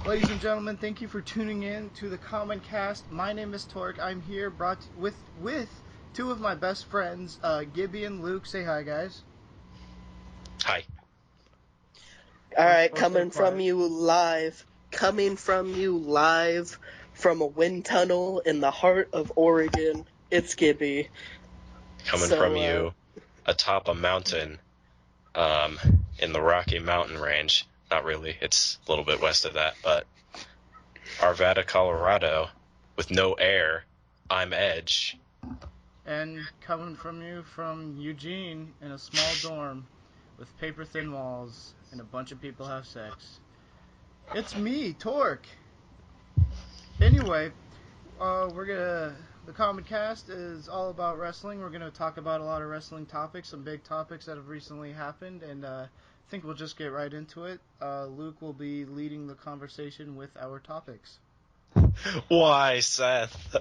Ladies and gentlemen, thank you for tuning in to the Common Cast. My name is Torque. I'm here with two of my best friends, Gibby and Luke. Say hi, guys. Hi. Alright, coming from you live from a wind tunnel in the heart of Oregon, it's Gibby. Coming from you atop a mountain in the Rocky Mountain Range. Not really, it's a little bit west of that, but Arvada, Colorado, with no air, I'm Edge. And coming from you from Eugene in a small dorm with paper-thin walls and a bunch of people have sex, it's me, Torque. Anyway, the Common Cast is all about wrestling. We're going to talk about a lot of wrestling topics, some big topics that have recently happened, and I think we'll just get right into it. Luke will be leading the conversation with our topics. Why, Seth?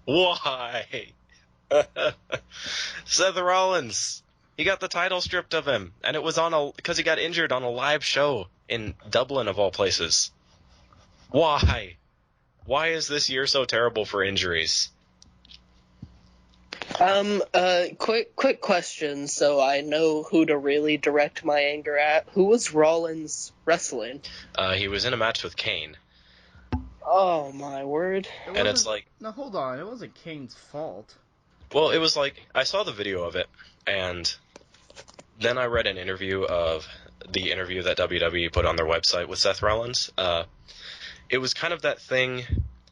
Why? Seth Rollins. He got the title stripped of him, and it was because he got injured on a live show in Dublin, of all places. Why? Why is this year so terrible for injuries? Quick question, so I know who to really direct my anger at. Who was Rollins wrestling? He was in a match with Kane. Oh, my word. And it's like... No, hold on. It wasn't Kane's fault. Well, it was like... I saw the video of it, and then I read an interview of the interview that WWE put on their website with Seth Rollins. It was kind of that thing...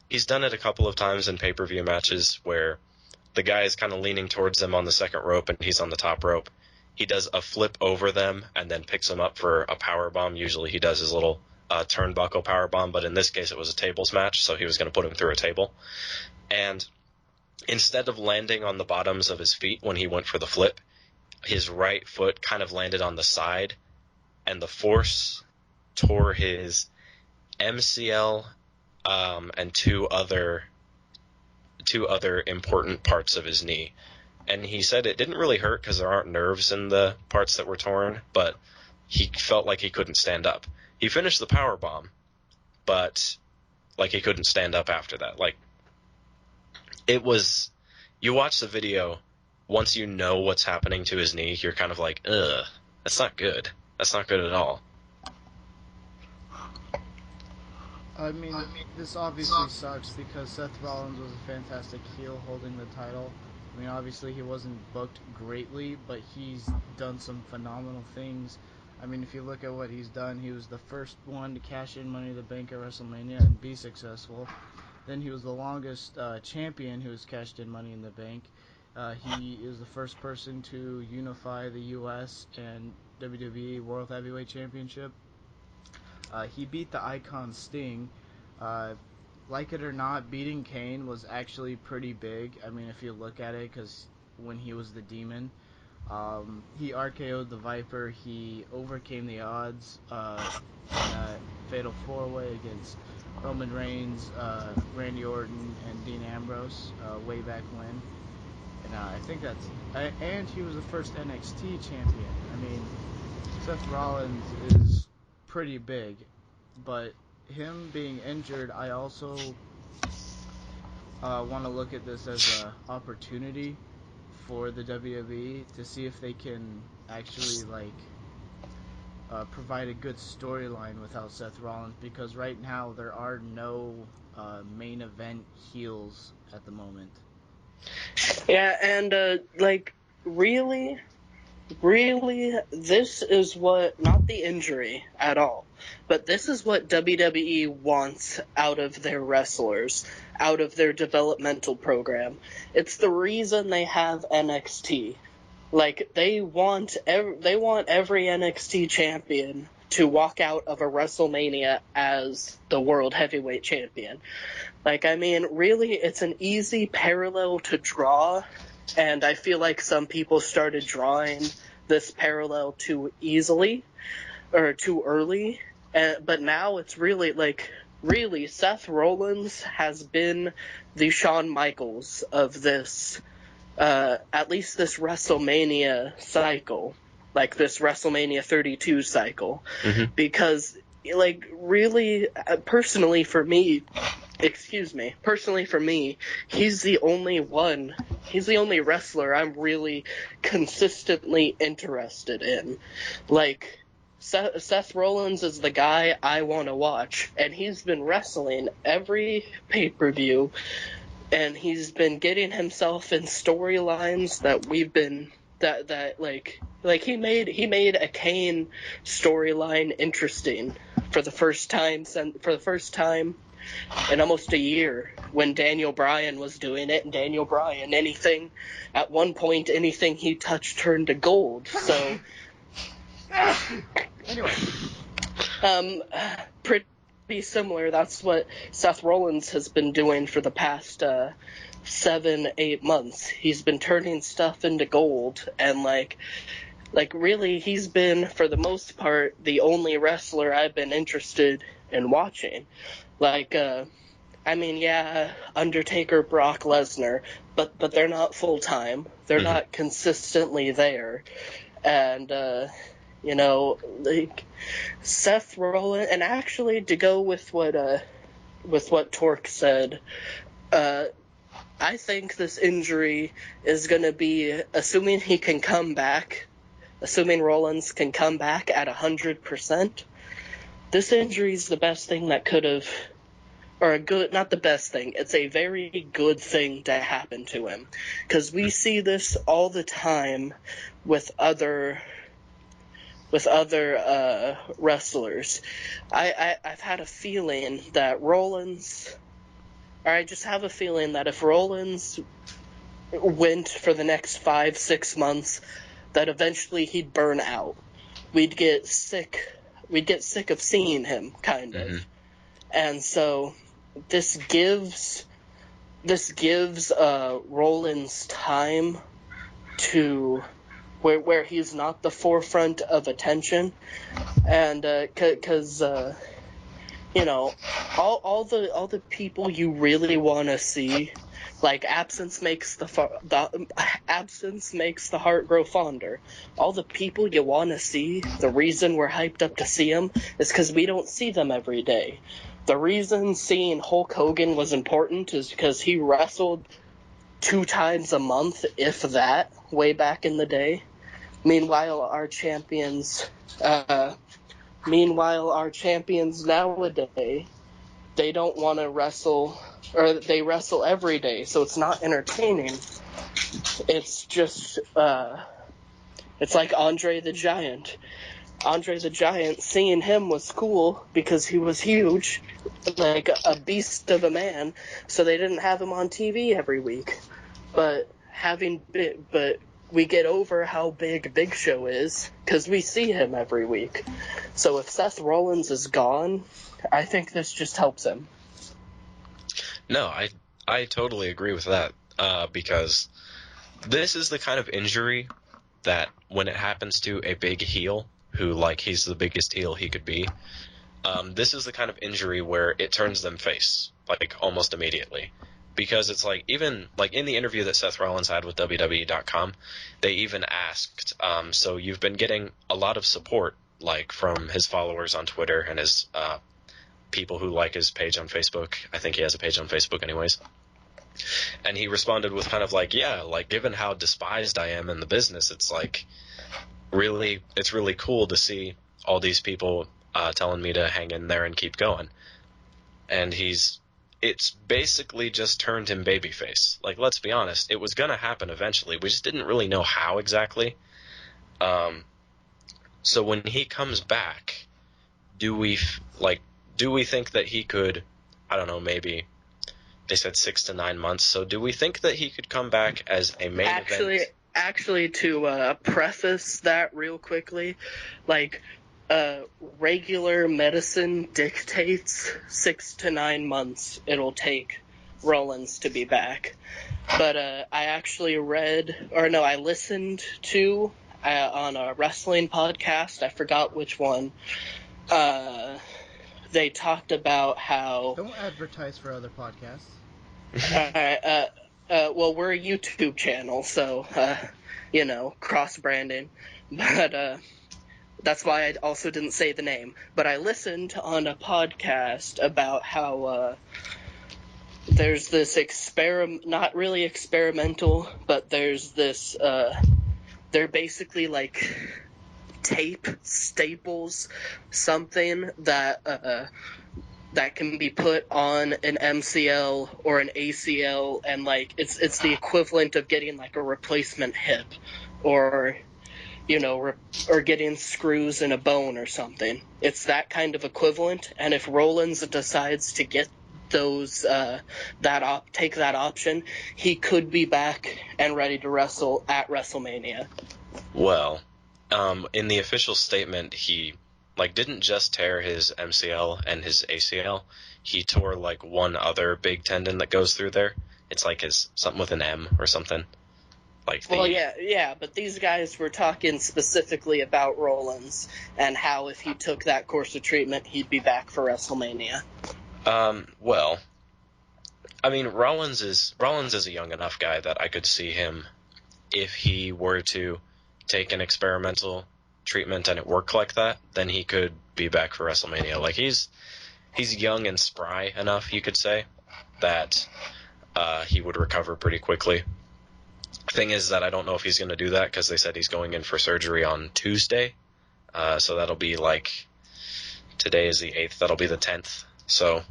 He's done it a couple of times in pay-per-view matches where the guy is kind of leaning towards them on the second rope and he's on the top rope. He does a flip over them and then picks them up for a power bomb. Usually he does his little turnbuckle power bomb, but in this case it was a tables match, so he was going to put him through a table. And instead of landing on the bottoms of his feet when he went for the flip, his right foot kind of landed on the side, and the force tore his MCL and two other important parts of his knee. And he said it didn't really hurt because there aren't nerves in the parts that were torn, but he felt like he couldn't stand up. He finished the power bomb, but like he couldn't stand up after that. Like, it was, you watch the video, once you know what's happening to his knee, you're kind of like, ugh, that's not good. That's not good at all. I mean, this obviously sucks because Seth Rollins was a fantastic heel holding the title. I mean, obviously he wasn't booked greatly, but he's done some phenomenal things. I mean, if you look at what he's done, he was the first one to cash in Money in the Bank at WrestleMania and be successful. Then he was the longest champion who has cashed in Money in the Bank. He is the first person to unify the U.S. and WWE World Heavyweight Championship. He beat the Icon Sting. Like it or not, beating Kane was actually pretty big. I mean, if you look at it, because when he was the Demon, he RKO'd the Viper. He overcame the odds in a Fatal 4-Way against Roman Reigns, Randy Orton, and Dean Ambrose way back when. And I think that's... and he was the first NXT champion. I mean, Seth Rollins is pretty big, but him being injured, I also want to look at this as an opportunity for the WWE to see if they can actually provide a good storyline without Seth Rollins, because right now there are no main event heels at the moment. Yeah, and really, this is what, not the injury at all, but this is what WWE wants out of their wrestlers, out of their developmental program. It's the reason they have NXT. Like, they want every NXT champion to walk out of a WrestleMania as the World Heavyweight Champion. Like, I mean, really, it's an easy parallel to draw, and I feel like some people started drawing this parallel too easily, or too early, but now it's really, Seth Rollins has been the Shawn Michaels of this, at least this WrestleMania cycle, like this WrestleMania 32 cycle, because like really, personally for me, he's the only wrestler I'm really consistently interested in. Like, Seth Rollins is the guy I want to watch, and he's been wrestling every pay-per-view, and he's been getting himself in storylines that we've been that like he made a Kane storyline interesting for the first time in almost a year, when Daniel Bryan was doing it, and Daniel Bryan, at one point anything he touched turned to gold. So Anyway, pretty similar. That's what Seth Rollins has been doing for the past 7-8 months. He's been turning stuff into gold, and like really, he's been, for the most part, the only wrestler I've been interested in watching. Like, Undertaker, Brock Lesnar, but they're not full time. They're not consistently there, and like Seth Rollins, and actually to go with what Torque said, I think this injury is going to be, assuming Rollins can come back at 100%. This injury is the best thing that could have, not the best thing, it's a very good thing to happen to him. Because we see this all the time with other wrestlers. I've had a feeling that I just have a feeling that if Rollins went for the next 5-6 months, that eventually he'd burn out. We'd get sick of seeing him, kind of. And so this gives Rollins time to where he's not the forefront of attention, and because all the people you really want to see, like absence makes the heart grow fonder. All the people you want to see, the reason we're hyped up to see them is because we don't see them every day. The reason seeing Hulk Hogan was important is because he wrestled 2 times a month, if that, way back in the day. Meanwhile, our champions nowadays, they don't want to wrestle, or they wrestle every day, so it's not entertaining. It's just, it's like Andre the Giant. Andre the Giant, seeing him was cool because he was huge, like a beast of a man, so they didn't have him on TV every week. But we get over how big Big Show is because we see him every week. So if Seth Rollins is gone, I think this just helps him. No, I totally agree with that, because this is the kind of injury that when it happens to a big heel, who, like, he's the biggest heel he could be, this is the kind of injury where it turns them face, like, almost immediately. Because it's like, even like in the interview that Seth Rollins had with WWE.com, they even asked, so you've been getting a lot of support, like, from his followers on Twitter and his people who like his page on Facebook. I think he has a page on Facebook anyways. And he responded with kind of like, yeah, like, given how despised I am in the business, it's like, it's really cool to see all these people telling me to hang in there and keep going. And it's basically just turned him babyface. Like, let's be honest, it was going to happen eventually. We just didn't really know how exactly. So when he comes back, do we think that he could, I don't know, maybe they said 6 to 9 months. So do we think that he could come back as a main event? Actually, to preface that real quickly, like, regular medicine dictates 6 to 9 months it'll take Rollins to be back. But I listened to on a wrestling podcast, I forgot which one, they talked about how... Don't advertise for other podcasts. Well, we're a YouTube channel, so, cross-branding. But That's why I also didn't say the name. But I listened on a podcast about how there's this not really experimental, but there's this, they're basically like tape, staples, something that can be put on an MCL or an ACL, and like it's the equivalent of getting like a replacement hip, or or getting screws in a bone or something. It's that kind of equivalent, and if Rollins decides to get those take that option, he could be back and ready to wrestle at WrestleMania. Well, in the official statement, he didn't just tear his MCL and his ACL. He tore like one other big tendon that goes through there. It's like his something with an M or something. Well, yeah, but these guys were talking specifically about Rollins and how if he took that course of treatment, he'd be back for WrestleMania. Well, I mean, Rollins is a young enough guy that I could see him, if he were to take an experimental treatment and it worked like that, then he could be back for WrestleMania. Like, he's young and spry enough, you could say, that he would recover pretty quickly. Thing is that I don't know if he's going to do that, because they said he's going in for surgery on Tuesday. So that'll be today is the 8th, that'll be the 10th. So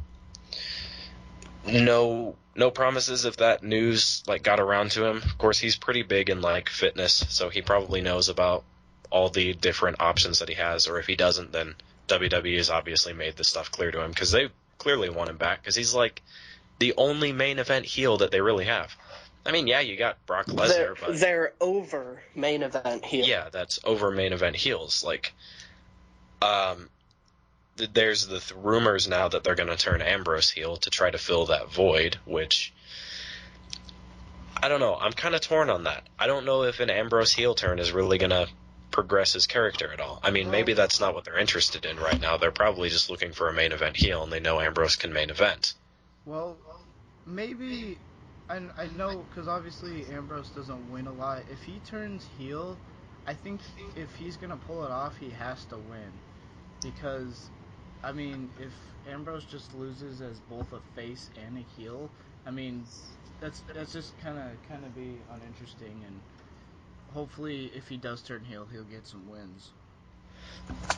no promises if that news got around to him. Of course, he's pretty big in fitness, so he probably knows about all the different options that he has. Or if he doesn't, then WWE has obviously made this stuff clear to him, because they clearly want him back, because he's the only main event heel that they really have. I mean, yeah, you got Brock Lesnar, but they're over main event heel. Yeah, that's over main event heels. There's the rumors now that they're going to turn Ambrose heel to try to fill that void, which I don't know. I'm kind of torn on that. I don't know if an Ambrose heel turn is really going to progress his character at all. I mean, maybe that's not what they're interested in right now. They're probably just looking for a main event heel, and they know Ambrose can main event. Well, maybe... I know, because obviously Ambrose doesn't win a lot. If he turns heel, I think if he's going to pull it off, he has to win. Because, I mean, if Ambrose just loses as both a face and a heel, I mean, that's just kind of be uninteresting. And hopefully, if he does turn heel, he'll get some wins.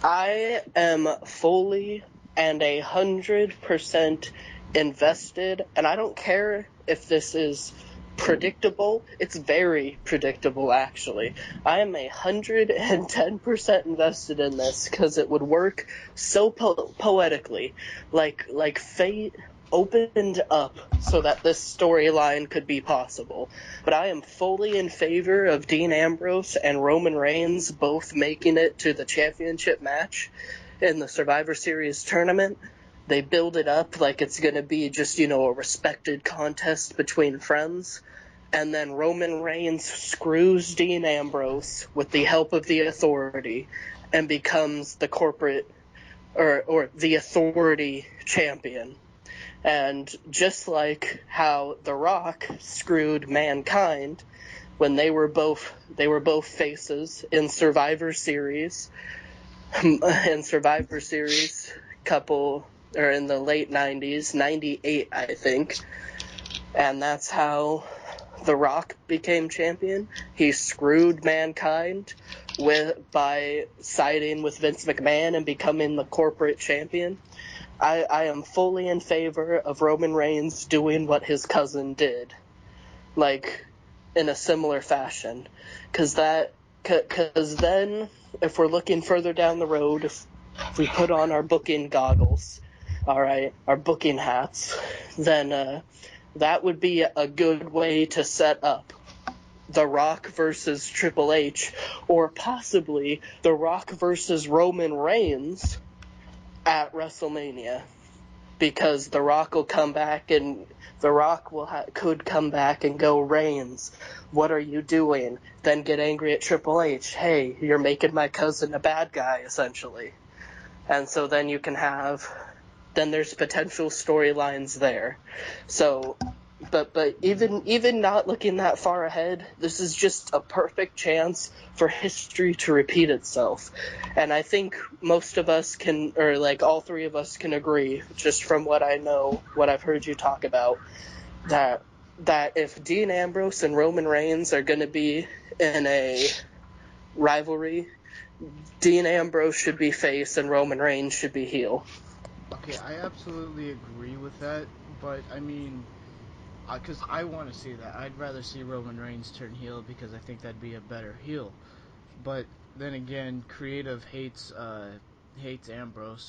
I am fully and 100% invested, and I don't care if this is predictable. It's very predictable, actually. I am 110% invested in this, because it would work so poetically. Like fate opened up so that this storyline could be possible. But I am fully in favor of Dean Ambrose and Roman Reigns both making it to the championship match in the Survivor Series tournament. They build it up like it's going to be just, a respected contest between friends. And then Roman Reigns screws Dean Ambrose with the help of the Authority and becomes the corporate or the Authority champion. And just like how The Rock screwed Mankind when they were both faces in Survivor Series, or in the late 90s, 98, I think. And that's how The Rock became champion. He screwed Mankind by siding with Vince McMahon and becoming the corporate champion. I am fully in favor of Roman Reigns doing what his cousin did, in a similar fashion. Because then, if we're looking further down the road, if we put on our booking goggles, all right, our booking hats, then that would be a good way to set up The Rock versus Triple H, or possibly The Rock versus Roman Reigns at WrestleMania, because The Rock will come back and The Rock could come back and go, Reigns, what are you doing? Then get angry at Triple H. Hey, you're making my cousin a bad guy, essentially. And so then there's potential storylines there. So But even not looking that far ahead, this is just a perfect chance for history to repeat itself. And I think most of us can, or like all three of us can agree, just from what I know, what I've heard you talk about, that if Dean Ambrose and Roman Reigns are going to be in a rivalry, Dean Ambrose should be face and Roman Reigns should be heel. Okay, I absolutely agree with that, but I mean, because I want to see that. I'd rather see Roman Reigns turn heel because I think that'd be a better heel. But then again, creative hates Ambrose,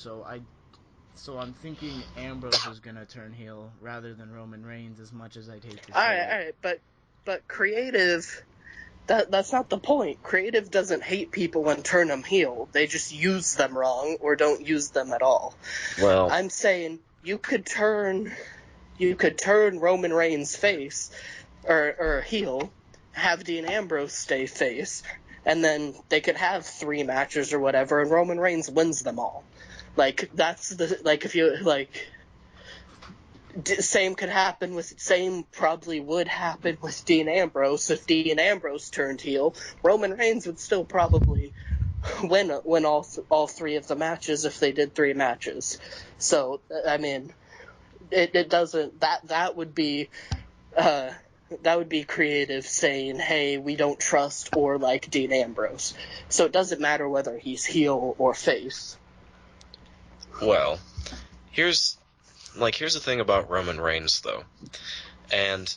so I'm thinking Ambrose is gonna turn heel rather than Roman Reigns. As much as I'd hate to say it. All right, but creative. That's not the point. Creative doesn't hate people and turn them heel. They just use them wrong or don't use them at all. Well, I'm saying you could turn Roman Reigns face or heel, have Dean Ambrose stay face, and then they could have 3 matches or whatever, and Roman Reigns wins them all. Like that's if you same probably would happen with Dean Ambrose. If Dean Ambrose turned heel, Roman Reigns would still probably win all 3 of the matches if they did 3 matches. So I mean, it doesn't that would be creative saying, hey, we don't trust or like Dean Ambrose. So it doesn't matter whether he's heel or face. well, here's the thing about Roman Reigns, though. And,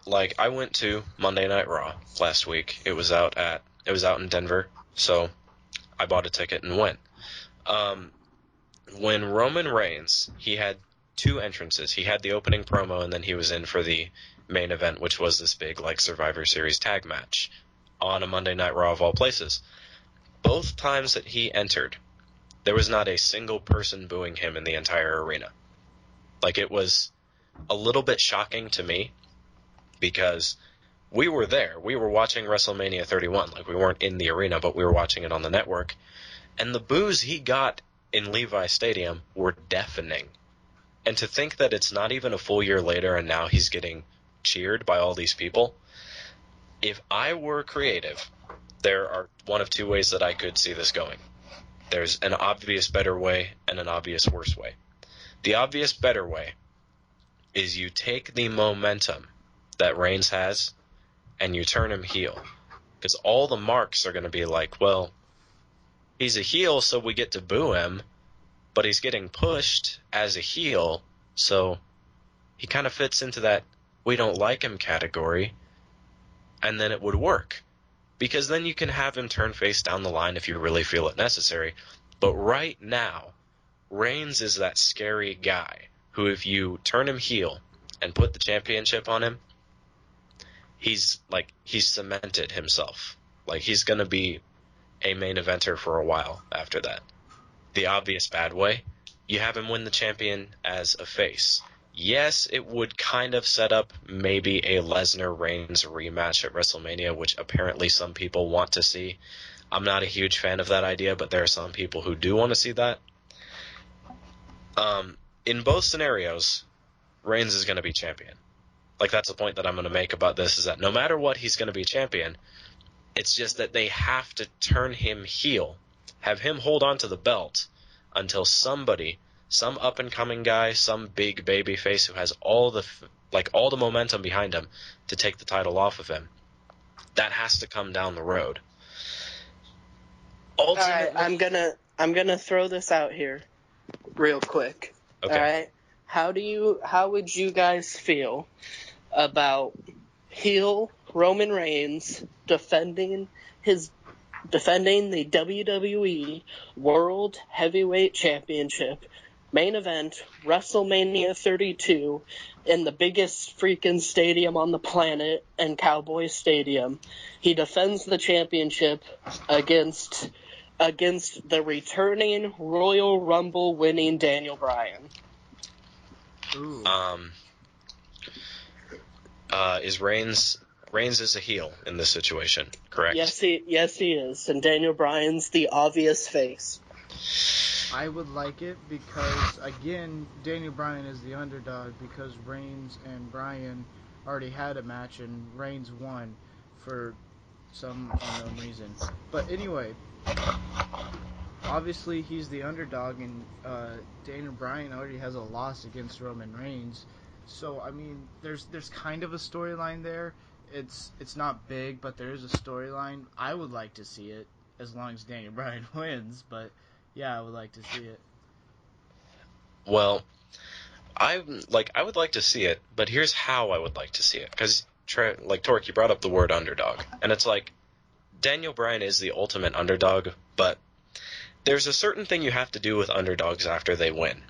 like, I went to Monday Night Raw last week. It was out in Denver, so I bought a ticket and went. When Roman Reigns, he had 2 entrances. He had the opening promo, and then he was in for the main event, which was this big, like, Survivor Series tag match on a Monday Night Raw of all places. Both times that he entered, there was not a single person booing him in the entire arena. Like, it was a little bit shocking to me because we were there. We were watching WrestleMania 31. Like, we weren't in the arena, but we were watching it on the network. And the boos he got in Levi Stadium were deafening. And to think that it's not even a full year later and now he's getting cheered by all these people. If I were creative, there are one of 2 ways that I could see this going. There's an obvious better way and an obvious worse way. The obvious better way is you take the momentum that Reigns has and you turn him heel. Because all the marks are going to be like, well, he's a heel, so we get to boo him, but he's getting pushed as a heel, so he kind of fits into that we don't like him category, and then it would work. Because then you can have him turn face down the line if you really feel it necessary. But right now, Reigns is that scary guy who, if you turn him heel and put the championship on him, he's cemented himself. Like, he's going to be a main eventer for a while after that. The obvious bad way, you have him win the champion as a face. Yes, it would kind of set up maybe a Lesnar-Reigns rematch at WrestleMania, which apparently some people want to see. I'm not a huge fan of that idea, but there are some people who do want to see that. In both scenarios, Reigns is going to be champion. Like, that's the point that I'm going to make about this, is that no matter what, he's going to be champion. It's just that they have to turn him heel, have him hold on to the belt until somebody, some up-and-coming guy, some big baby face who has all the momentum behind him to take the title off of him. That has to come down the road. Ultimately, All right, I'm gonna throw this out here real quick. Okay. All right, how would you guys feel about heel Roman Reigns defending the WWE World Heavyweight Championship main event WrestleMania 32 in the biggest freaking stadium on the planet and Cowboy Stadium? He defends the championship against the returning Royal Rumble winning Daniel Bryan. Ooh. Is Reigns is a heel in this situation, correct? Yes, he is, and Daniel Bryan's the obvious face. I would like it because, again, Daniel Bryan is the underdog because Reigns and Bryan already had a match and Reigns won for some unknown reason. But anyway, obviously he's the underdog, and Daniel Bryan already has a loss against Roman Reigns. So I mean, there's kind of a storyline there. It's not big, but there is a storyline. I would like to see it as long as Daniel Bryan wins. But yeah, I would like to see it. Well, I would like to see it, but here's how I would like to see it. Because, Torque, you brought up the word underdog. And it's like, Daniel Bryan is the ultimate underdog, but there's a certain thing you have to do with underdogs after they win.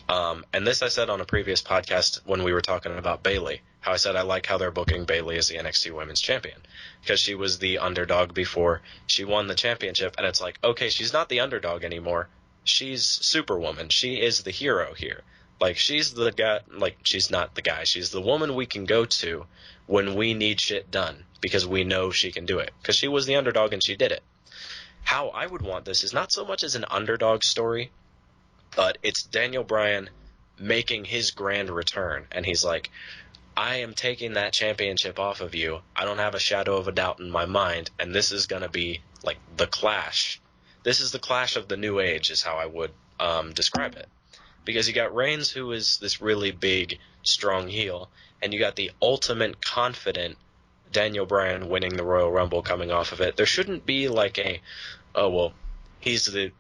And this I said on a previous podcast when we were talking about Bayley. How I said I like how they're booking Bayley as the NXT Women's Champion. Because she was the underdog before she won the championship. And it's like, okay, she's not the underdog anymore. She's Superwoman. She is the hero here. Like, she's the guy. Like, she's not the guy. She's the woman we can go to when we need shit done. Because we know she can do it. Because she was the underdog and she did it. How I would want this is not so much as an underdog story, but it's Daniel Bryan making his grand return. And he's like, I am taking that championship off of you. I don't have a shadow of a doubt in my mind. And this is going to be like the clash. This is the clash of the new age is how I would describe it. Because you got Reigns, who is this really big, strong heel. And you got the ultimate confident Daniel Bryan winning the Royal Rumble coming off of it. There shouldn't be like he's the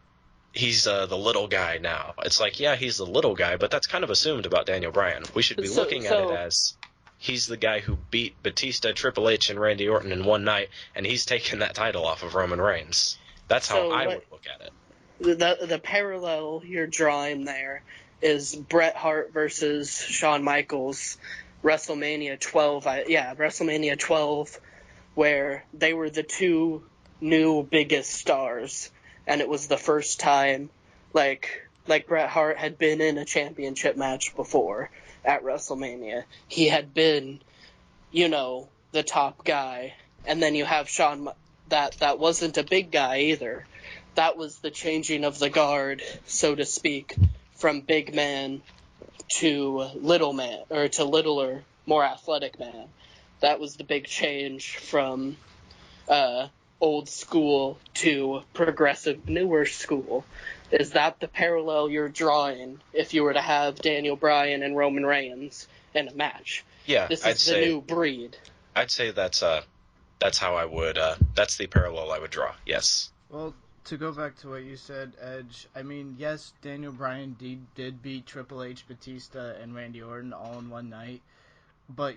little guy now. It's like, yeah, he's the little guy, but that's kind of assumed about Daniel Bryan. We should be looking at it as he's the guy who beat Batista, Triple H, and Randy Orton in one night, and he's taken that title off of Roman Reigns. That's how I would look at it. The parallel you're drawing there is Bret Hart versus Shawn Michaels, WrestleMania 12. WrestleMania 12, where they were the two new biggest stars, and it was the first time, like Bret Hart had been in a championship match before at WrestleMania. He had been, the top guy, and then you have Shawn, that wasn't a big guy either. That was the changing of the guard, so to speak, from big man to little man, or to littler, more athletic man. That was the big change from old school to progressive, newer school. Is that the parallel you're drawing if you were to have Daniel Bryan and Roman Reigns in a match? Yeah, this is the new breed. I'd say that's how I would. That's the parallel I would draw. Yes. Well, to go back to what you said, Edge, I mean, yes, Daniel Bryan did beat Triple H, Batista, and Randy Orton all in one night, but,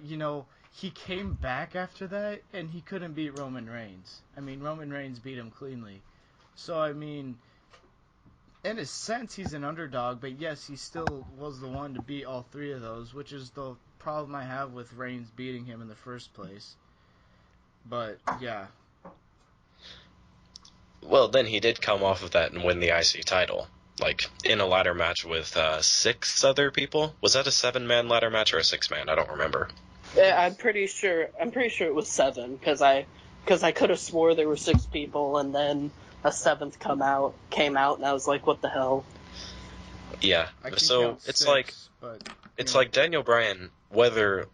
he came back after that, and he couldn't beat Roman Reigns. I mean, Roman Reigns beat him cleanly. So, I mean, in a sense, he's an underdog, but yes, he still was the one to beat all three of those, which is the problem I have with Reigns beating him in the first place. But, yeah. Well, then he did come off of that and win the IC title, like in a ladder match with 6 other people. Was that a 7-man ladder match or a 6-man? I don't remember. Yeah, I'm pretty sure it was 7 because I could have swore there were 6 people, and then a 7th came out, and I was like, what the hell? Yeah. So it's 6, but, it's like Daniel Bryan, whether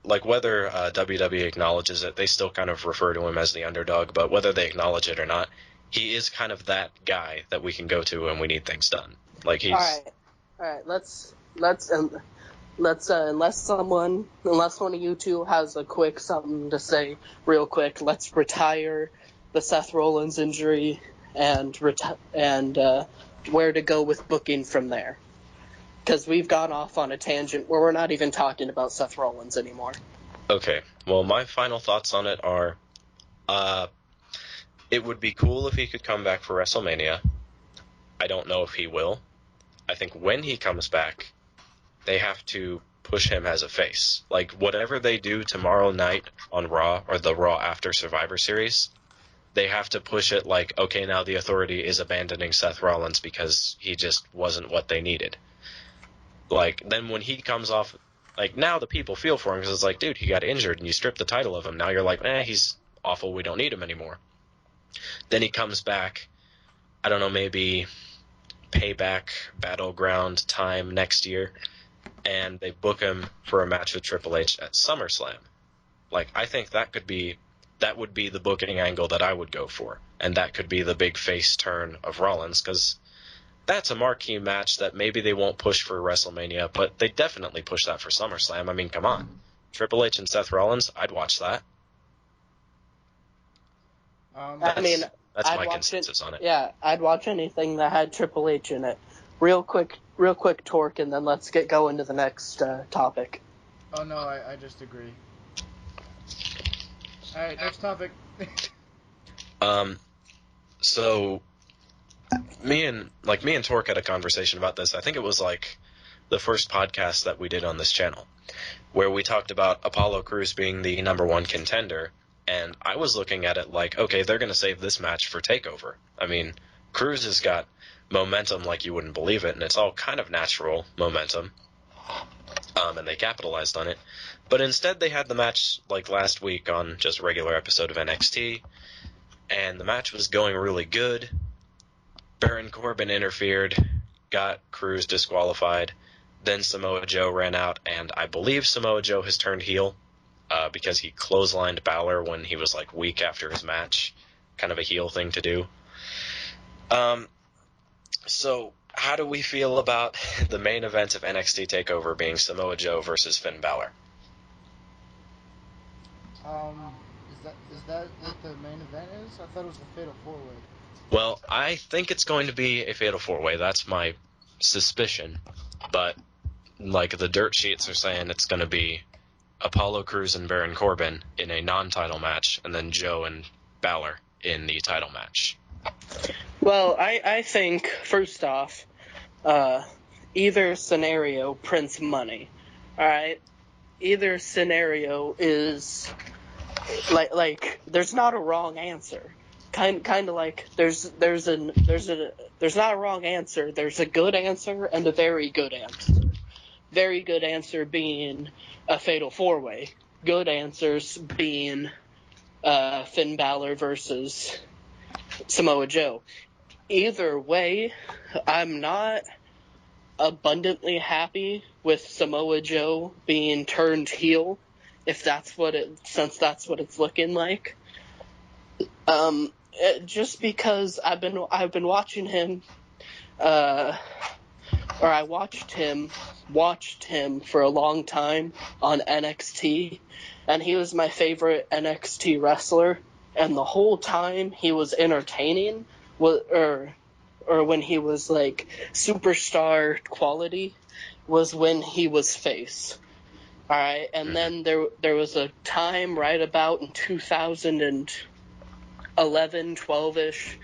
WWE acknowledges it, they still kind of refer to him as the underdog, but whether they acknowledge it or not, he is kind of that guy that we can go to when we need things done. Like he's all right. Let's unless one of you two has a quick something to say real quick, let's retire the Seth Rollins injury and where to go with booking from there. Because we've gone off on a tangent where we're not even talking about Seth Rollins anymore. Okay. Well, my final thoughts on it are, it would be cool if he could come back for WrestleMania. I don't know if he will. I think when he comes back, they have to push him as a face. Like, whatever they do tomorrow night on Raw, or the Raw after Survivor Series, they have to push it like, okay, now the Authority is abandoning Seth Rollins because he just wasn't what they needed. Like, then when he comes off, like, now the people feel for him because it's like, dude, he got injured and you stripped the title of him. Now you're like, he's awful, we don't need him anymore. Then he comes back, I don't know, maybe Payback Battleground time next year, and they book him for a match with Triple H at SummerSlam. Like, I think that would be the booking angle that I would go for, and that could be the big face turn of Rollins, because that's a marquee match that maybe they won't push for WrestleMania, but they definitely push that for SummerSlam. I mean, come on. Triple H and Seth Rollins, I'd watch that. That's I'd my watch consensus on it. Yeah, I'd watch anything that had Triple H in it. Real quick, Torque, and then let's get going to the next topic. Oh no, I just agree. All right, next topic. So me and Torque had a conversation about this. I think it was like the first podcast that we did on this channel, where we talked about Apollo Crews being the number one contender, and I was looking at it like, okay, they're going to save this match for TakeOver. I mean, Crews has got momentum like you wouldn't believe it, and it's all kind of natural momentum, and they capitalized on it. But instead they had the match like last week on just a regular episode of NXT, and the match was going really good. Baron Corbin interfered, got Crews disqualified. Then Samoa Joe ran out, and I believe Samoa Joe has turned heel because he clotheslined Balor when he was like weak after his match. Kind of a heel thing to do. So how do we feel about the main event of NXT TakeOver being Samoa Joe versus Finn Balor? Is that what the main event is? I thought it was the Fatal 4-Way. Well, I think it's going to be a Fatal 4-Way. That's my suspicion. But, like, the dirt sheets are saying it's going to be Apollo Crews and Baron Corbin in a non-title match, and then Joe and Balor in the title match. Well, I think, first off, either scenario prints money. Alright? Either scenario is, like, there's not a wrong answer. Kind of like there's not a wrong answer. There's a good answer and a very good answer. Very good answer being a Fatal 4-Way. Good answers being Finn Balor versus Samoa Joe. Either way, I'm not abundantly happy with Samoa Joe being turned heel, since that's what it's looking like. Just because I've been watching him, or I watched him for a long time on NXT, and he was my favorite NXT wrestler, and the whole time he was entertaining, or when he was like superstar quality, was when he was face. Alright, and then there was a time right about in 2011, 12-ish,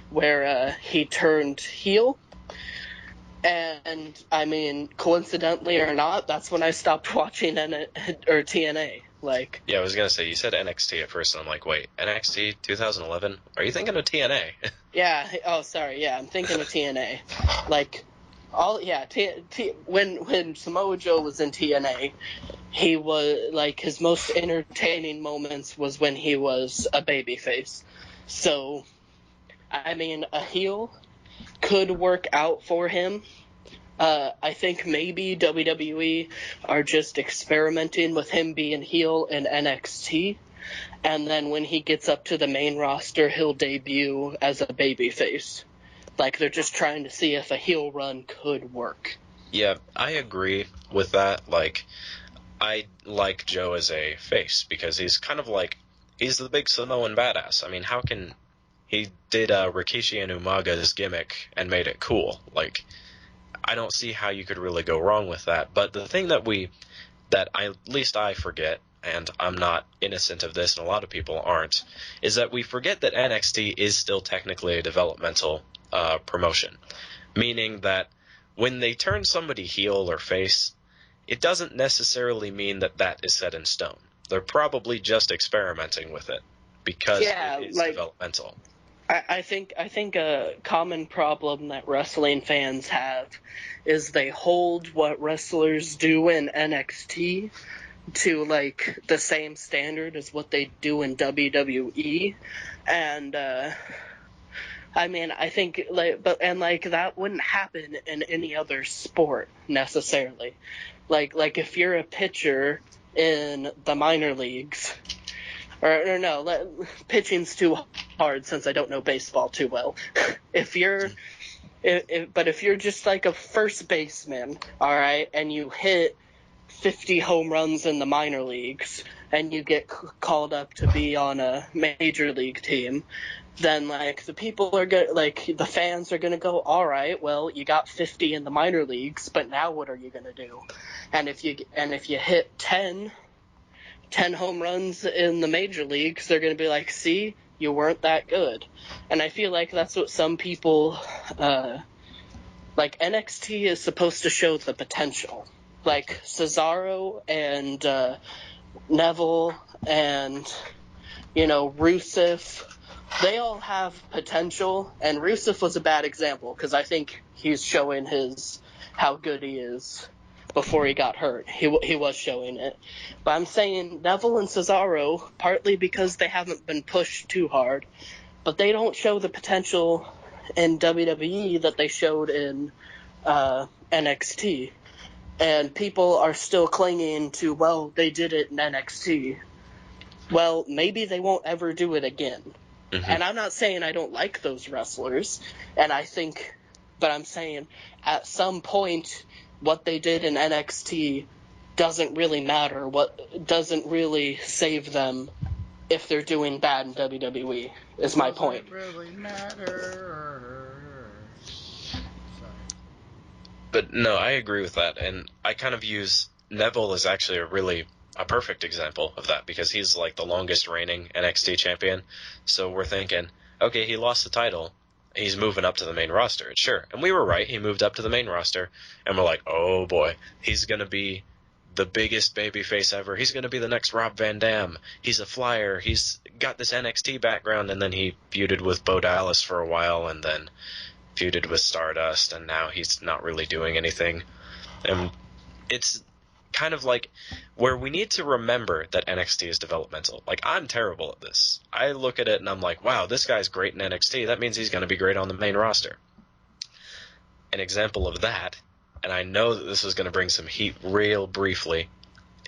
where he turned heel. And, I mean, coincidentally or not, that's when I stopped watching TNA. Like, yeah, I was going to say, you said NXT at first, and I'm like, wait, NXT 2011? Are you thinking of TNA? Yeah, oh, sorry, yeah, I'm thinking of TNA. Like, when Samoa Joe was in TNA, he was, like, his most entertaining moments was when he was a babyface. So, I mean, a heel could work out for him. I think maybe WWE are just experimenting with him being heel in NXT, and then when he gets up to the main roster, he'll debut as a babyface. Like, they're just trying to see if a heel run could work. Yeah, I agree with that. Like, I like Joe as a face because he's kind of like, he's the big Samoan badass. I mean, how can he did Rikishi and Umaga's gimmick and made it cool? Like, I don't see how you could really go wrong with that. But the thing at least I forget, and I'm not innocent of this, and a lot of people aren't, is that we forget that NXT is still technically a developmental promotion, meaning that when they turn somebody heel or face, it doesn't necessarily mean that that is set in stone. They're probably just experimenting with it because it is developmental. I think a common problem that wrestling fans have is they hold what wrestlers do in NXT to, like, the same standard as what they do in WWE, and I mean, I think that wouldn't happen in any other sport necessarily. Like if you're a pitcher in the minor leagues, or no, pitching's too hard since I don't know baseball too well. If you're just like a first baseman, all right, and you hit 50 home runs in the minor leagues and you get called up to be on a major league team, then like the people are going, like the fans are going to go, all right, well, you got 50 in the minor leagues, but now what are you going to do? And if you hit 10 home runs in the major leagues, they're going to be like, see, you weren't that good. And I feel like that's what some people like NXT is supposed to show the potential. Like Cesaro and Neville and, Rusev, they all have potential, and Rusev was a bad example because I think he's showing how good he is before he got hurt. He was showing it. But I'm saying Neville and Cesaro, partly because they haven't been pushed too hard, but they don't show the potential in WWE that they showed in NXT. And people are still clinging to, well, they did it in NXT. Well, maybe they won't ever do it again. Mm-hmm. And I'm not saying I don't like those wrestlers, but I'm saying at some point what they did in NXT doesn't really matter. What doesn't really save them if they're doing bad in WWE is my point. Doesn't really matter. But no, I agree with that, and I kind of use Neville as actually a perfect example of that, because he's like the longest reigning NXT champion. So we're thinking, okay, he lost the title, he's moving up to the main roster. Sure, and we were right, he moved up to the main roster, and we're like, oh boy, he's gonna be the biggest babyface ever. He's gonna be the next Rob Van Dam. He's a flyer. He's got this NXT background, and then he feuded with Bo Dallas for a while, and then feuded with Stardust, and now he's not really doing anything. And it's kind of like where we need to remember that NXT is developmental. Like, I'm terrible at this. I look at it and I'm like, wow, this guy's great in NXT. That means he's going to be great on the main roster. An example of that, and I know that this is going to bring some heat real briefly,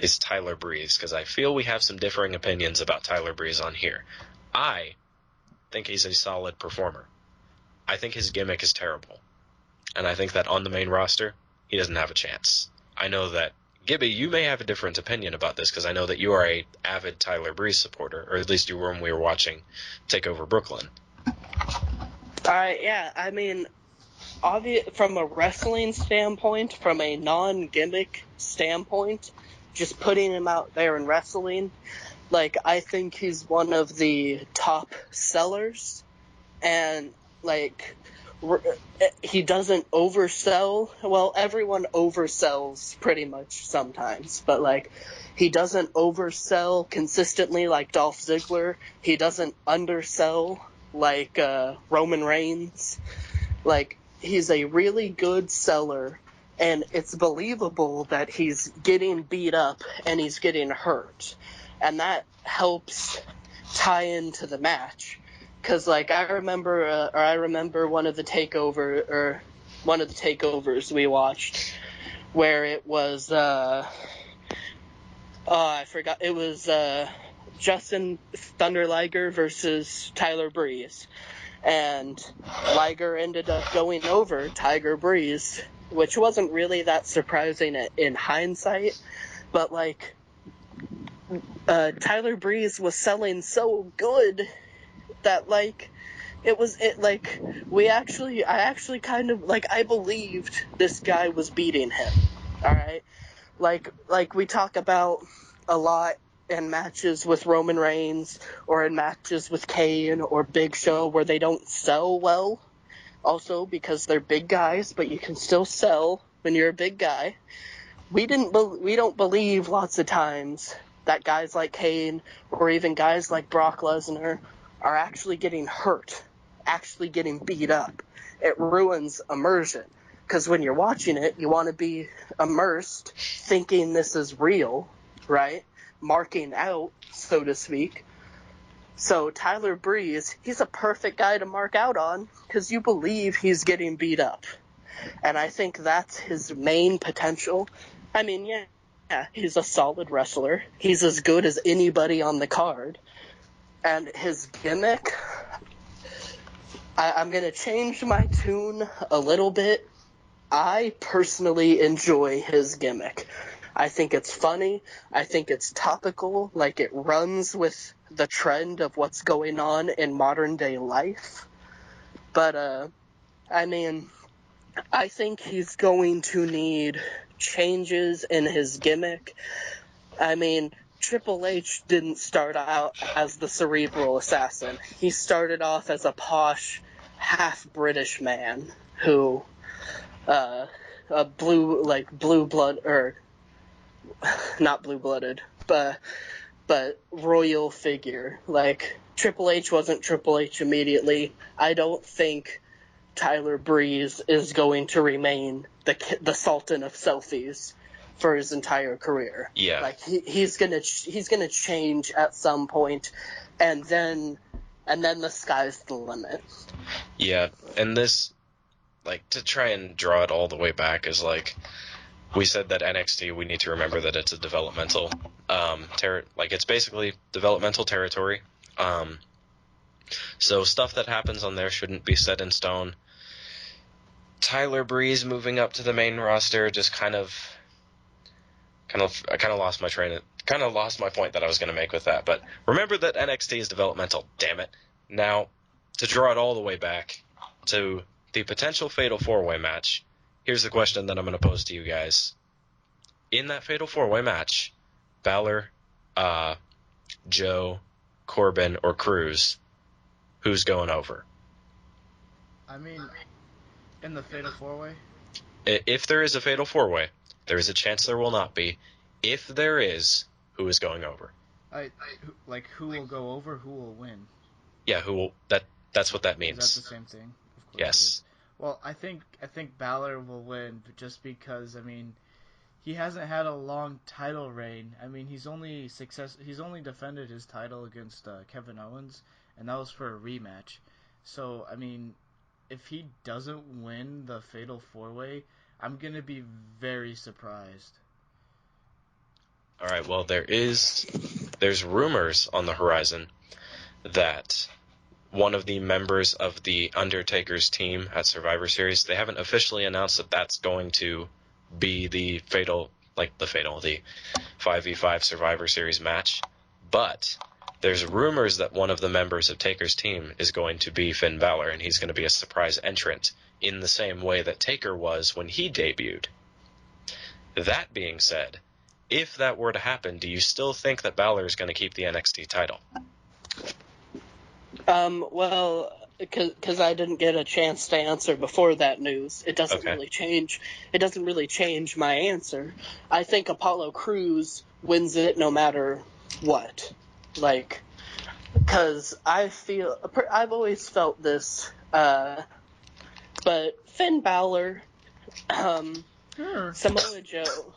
is Tyler Breeze, because I feel we have some differing opinions about Tyler Breeze on here. I think he's a solid performer. I think his gimmick is terrible. And I think that on the main roster, he doesn't have a chance. I know that, Gibby, you may have a different opinion about this, because I know that you are a avid Tyler Breeze supporter, or at least you were when we were watching TakeOver Brooklyn. Yeah, I mean, from a wrestling standpoint, from a non-gimmick standpoint, just putting him out there in wrestling, like, I think he's one of the top sellers, and like, he doesn't oversell. Well, everyone oversells pretty much sometimes, but like, he doesn't oversell consistently like Dolph Ziggler. He doesn't undersell like Roman Reigns. Like, he's a really good seller, and it's believable that he's getting beat up and he's getting hurt, and that helps tie into the match. Because, like, I remember one of the takeovers we watched where it was, I forgot, it was Justin Thunder Liger versus Tyler Breeze. And Liger ended up going over Tiger Breeze, which wasn't really that surprising in hindsight, but, like, Tyler Breeze was selling so good that, like, I actually kind of, like, I believed this guy was beating him, alright? Like we talk about a lot in matches with Roman Reigns, or in matches with Kane or Big Show, where they don't sell well, also because they're big guys, but you can still sell when you're a big guy. We don't believe lots of times that guys like Kane, or even guys like Brock Lesnar, are actually getting hurt, actually getting beat up. It ruins immersion, because when you're watching it, you want to be immersed, thinking this is real, right? Marking out, so to speak. So Tyler Breeze, he's a perfect guy to mark out on because you believe he's getting beat up. And I think that's his main potential. I mean, yeah, he's a solid wrestler. He's as good as anybody on the card. And his gimmick, I'm going to change my tune a little bit. I personally enjoy his gimmick. I think it's funny. I think it's topical. Like, it runs with the trend of what's going on in modern day life. But, I mean, I think he's going to need changes in his gimmick. I mean, Triple H didn't start out as the cerebral assassin. He started off as a posh, half-British man who, a blue blood, or not blue-blooded, but royal figure. Like, Triple H wasn't Triple H immediately. I don't think Tyler Breeze is going to remain the Sultan of selfies for his entire career. Yeah. Like, he's gonna change at some point, and then the sky's the limit. Yeah, and this, like, to try and draw it all the way back is, like, we said that NXT, we need to remember that it's a developmental, it's basically developmental territory. So stuff that happens on there shouldn't be set in stone. Tyler Breeze moving up to the main roster just I kind of lost my point that I was going to make with that. But remember that NXT is developmental, damn it. Now, to draw it all the way back to the potential Fatal 4-Way match, here's the question that I'm going to pose to you guys. In that Fatal 4-Way match, Balor, Joe, Corbin, or Cruz, who's going over? I mean, in the Fatal 4-Way? If there is a Fatal 4-Way, there is a chance there will not be. If there is, who is going over? Who will go over, who will win? Yeah, who will... That's what that means. Is that the same thing? Of course. Yes. Well, I think Balor will win just because, I mean, he hasn't had a long title reign. I mean, he's only defended his title against Kevin Owens, and that was for a rematch. So, I mean, if he doesn't win the Fatal 4-Way, I'm going to be very surprised. All right, well, there's rumors on the horizon that one of the members of the Undertaker's team at Survivor Series, they haven't officially announced that that's going to be the 5v5 Survivor Series match, but there's rumors that one of the members of Taker's team is going to be Finn Balor, and he's going to be a surprise entrant in the same way that Taker was when he debuted. That being said, if that were to happen, do you still think that Balor is going to keep the NXT title? Well, because I didn't get a chance to answer before that news, it doesn't really change. It doesn't really change my answer. I think Apollo Crews wins it no matter what. Like, because I've always felt this. But Finn Balor, Samoa Joe.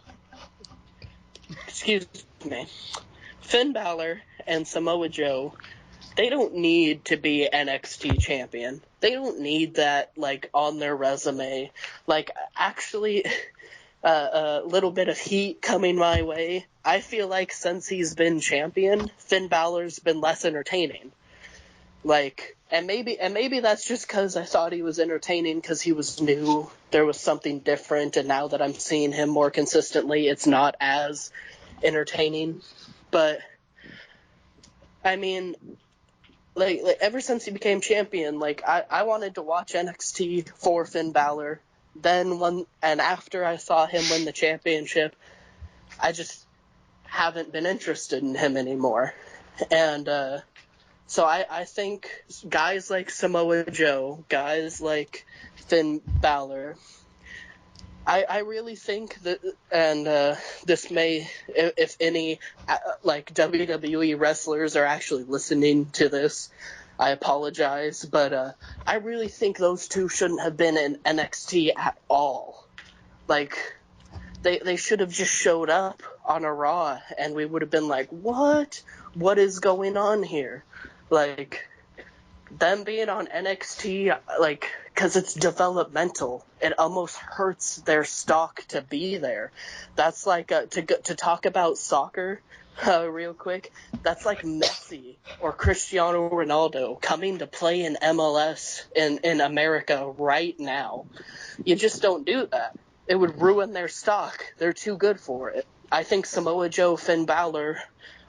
Excuse me. Finn Balor and Samoa Joe, they don't need to be NXT champion. They don't need that, like, on their resume. Like, actually, a little bit of heat coming my way. I feel like since he's been champion, Finn Balor's been less entertaining. Like, and maybe that's just because I thought he was entertaining because he was new. There was something different, and now that I'm seeing him more consistently, it's not as entertaining. But, I mean, like ever since he became champion, like, I wanted to watch NXT for Finn Balor. Then after I saw him win the championship, I just haven't been interested in him anymore. And so I think guys like Samoa Joe, guys like Finn Balor, I really think that, and this may, if any, like, WWE wrestlers are actually listening to this, I apologize, but I really think those two shouldn't have been in NXT at all. Like, they should have just showed up on a Raw, and we would have been like, what? What is going on here? Like, them being on NXT, like, because it's developmental, it almost hurts their stock to be there. That's like, to talk about soccer real quick, that's like Messi or Cristiano Ronaldo coming to play in MLS in America right now. You just don't do that. It would ruin their stock. They're too good for it. I think Samoa Joe, Finn Balor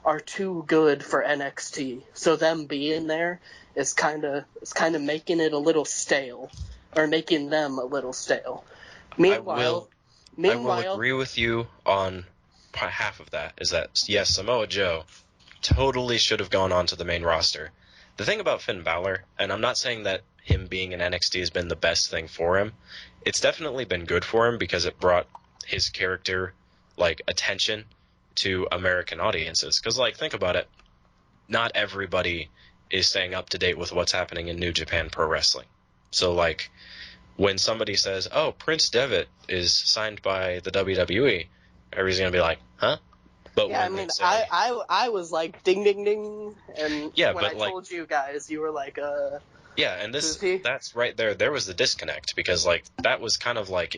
are too good for NXT. So them being there is kind of making it a little stale, or making them a little stale. Meanwhile, I will agree with you on half of that. Is that, yes, Samoa Joe totally should have gone on to the main roster. The thing about Finn Balor, and I'm not saying that him being in NXT has been the best thing for him, it's definitely been good for him because it brought his character, like, attention to American audiences. Because, like, think about it. Not everybody is staying up to date with what's happening in New Japan Pro Wrestling. So, like, when somebody says, oh, Prince Devitt is signed by the WWE, everybody's going to be like, huh? But yeah, I when mean, they say, I was like, ding, ding, ding, and yeah, when but I like, told you guys, you were like, yeah, and who's he? that's right there. There was the disconnect because, like, that was kind of like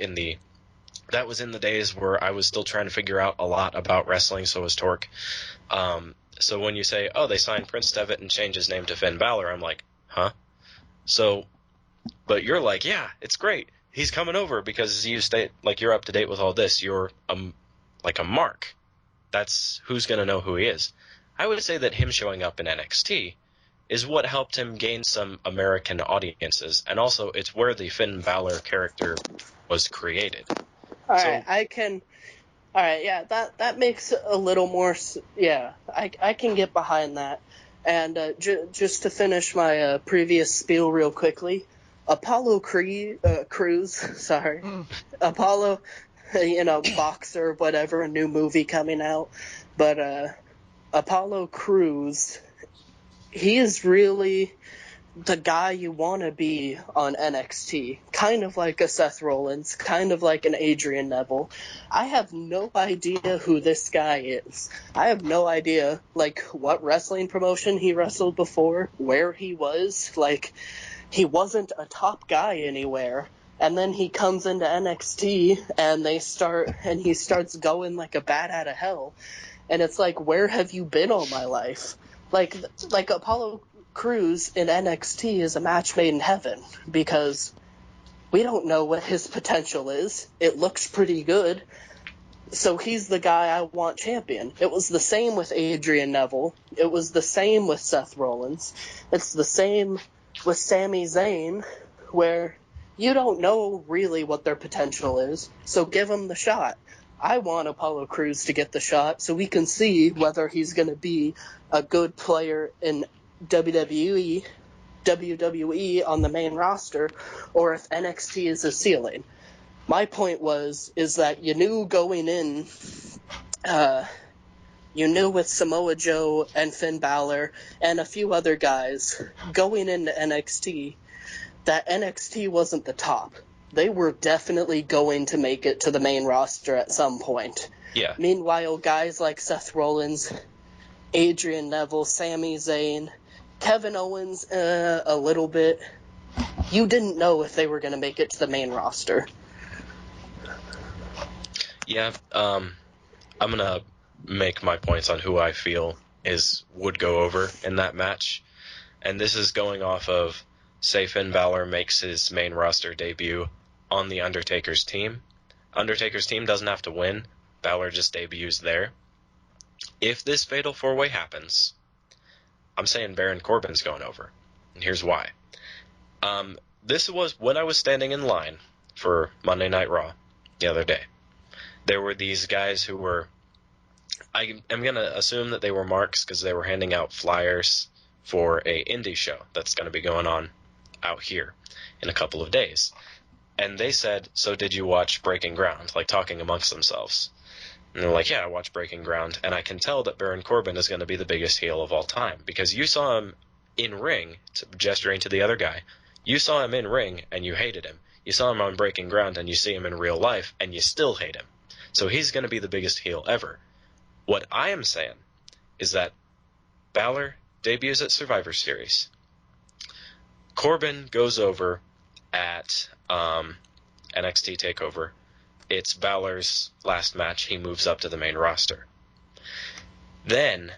that was in the days where I was still trying to figure out a lot about wrestling, so was Torque. So when you say, oh, they signed Prince Devitt and changed his name to Finn Balor, I'm like, huh? So, but you're like, yeah, it's great. He's coming over because you're up to date with all this. You're like a mark. That's who's going to know who he is. I would say that him showing up in NXT is what helped him gain some American audiences, and also it's where the Finn Balor character was created. All So, right, all right, yeah, that makes a little more. Yeah, I can get behind that. And just to finish my previous spiel real quickly, Cruz, sorry, Apollo, boxer, whatever, a new movie coming out, but Apollo Cruz, he is really the guy you want to be on NXT. Kind of like a Seth Rollins, kind of like an Adrian Neville. I have no idea who this guy is. I have no idea, like, what wrestling promotion he wrestled before, where he was. Like, he wasn't a top guy anywhere. And then he comes into NXT and he starts going like a bat out of hell. And it's like, where have you been all my life? Like Apollo Crews in NXT is a match made in heaven because we don't know what his potential is. It looks pretty good. So he's the guy I want champion. It was the same with Adrian Neville. It was the same with Seth Rollins. It's the same with Sami Zayn, where you don't know really what their potential is, so give them the shot. I want Apollo Crews to get the shot so we can see whether he's going to be a good player in WWE on the main roster, or if NXT is a ceiling. My point is that you knew going in, you knew with Samoa Joe and Finn Balor and a few other guys going into NXT that NXT wasn't the top. They were definitely going to make it to the main roster at some point. yeah. Meanwhile, guys like Seth Rollins, Adrian Neville, Sami Zayn, Kevin Owens, a little bit, you didn't know if they were going to make it to the main roster. Yeah, I'm going to make my points on who I feel would go over in that match. And this is going off of, say, Finn Balor makes his main roster debut on the Undertaker's team. Undertaker's team doesn't have to win. Balor just debuts there. If this Fatal 4-Way happens, I'm saying Baron Corbin's going over. And here's why. This was when I was standing in line for Monday Night Raw the other day. There were these guys who were, I am going to assume that they were marks because they were handing out flyers for a indie show that's going to be going on out here in a couple of days. And they said, so did you watch Breaking Ground? Like, talking amongst themselves. And they're like, yeah, I watched Breaking Ground. And I can tell that Baron Corbin is going to be the biggest heel of all time. Because you saw him in ring, gesturing to the other guy. You saw him in ring, and you hated him. You saw him on Breaking Ground, and you see him in real life, and you still hate him. So he's going to be the biggest heel ever. What I am saying is that Balor debuts at Survivor Series. Corbin goes over at NXT TakeOver. It's Balor's last match. He moves up to the main roster. Then